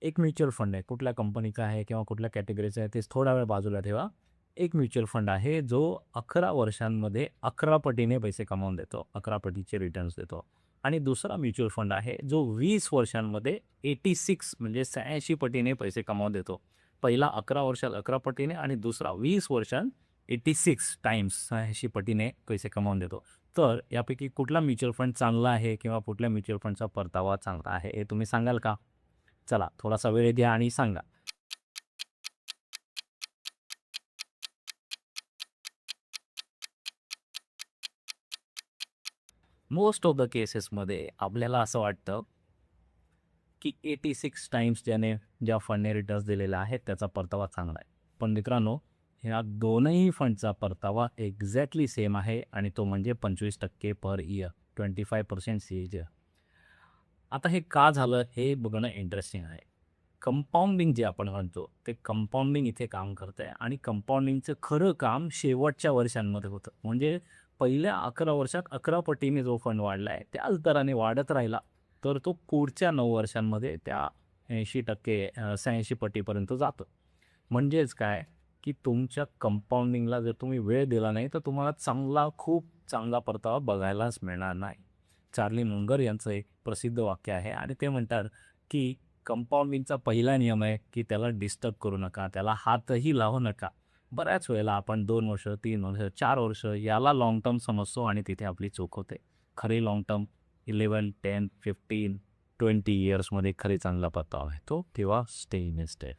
एक mutual fund आहे, कुठल्या कंपनीचा आहे किंवा कुठल्या कॅटेगरीचा आहे ते थोडा वेळ बाजूला ठेवा. एक म्युच्युअल फंड आहे जो 11 वर्षांमध्ये 11 पटीने पैसे कमावून देतो, 11 पटीचे रिटर्न्स देतो. आणि दुसरा म्युच्युअल फंड आहे जो 20 वर्षांमध्ये 86 म्हणजे 86 पटीने पैसे कमावून देतो. पहिला 11 वर्षात 11 पटीने आणि दुसरा 20 वर्षांत 86 टाइम्स 86 पटीने पैसे कमावून देतो. तर यापैकी कुठला म्युच्युअल फंड चांगला आहे किंवा कुठल्या म्युच्युअल फंडचा परतावा चांगला आहे हे तुम्ही सांगाल का? चला थोडासा वेळ द्या आणि सांगा. मोस्ट ऑफ द केसेसमध्ये आपल्याला असं वाटतं की 86 टाइम्स ज्या फंडने रिटर्न्स दिलेला आहे त्याचा परतावा चांगला आहे. पण मित्रांनो, ह्या दोनही फंडचा परतावा एक्झॅक्टली सेम आहे आणि तो म्हणजे 25% पर इयर, 25% CAGR. आता हे का झालं हे बघणं इंटरेस्टिंग आहे. कंपाऊंडिंग जे आपण म्हणतो ते कंपाऊंडिंग इथे काम करत आहे आणि कंपाऊंडिंगचं खरं काम शेवटच्या वर्षांमध्ये होतं. म्हणजे पहिल्या 11 वर्षात 11 पटीने जो फंड वाढला आहे त्याच दराने वाढत राहिला तर तो पुढच्या 9 वर्षांमध्ये त्या 80% 86 पटीपर्यंत जातं. म्हणजेच काय की तुमच्या कंपाऊंडिंगला जर तुम्ही वेळ दिला नाही तर तुम्हाला खूप चांगला परतावा बघायलाच मिळणार नाही. चार्ली मुंगर यांचं एक प्रसिद्ध वाक्य आहे आणि ते म्हणतात की कंपाऊंडिंगचा पहिला नियम आहे की त्याला डिस्टर्ब करू नका, त्याला हातही लावू नका. बऱ्याच वेळेला आपण 2 वर्ष, 3 वर्ष, 4 वर्ष याला लाँग टर्म समजतो आणि तिथे आपली चूक होते. खरी लाँग टर्म 11, 10, 15, 20 इयर्समध्ये खरी चांगला परतावा आहे तो तेव्हा स्टे इन्व्हेस्टेड.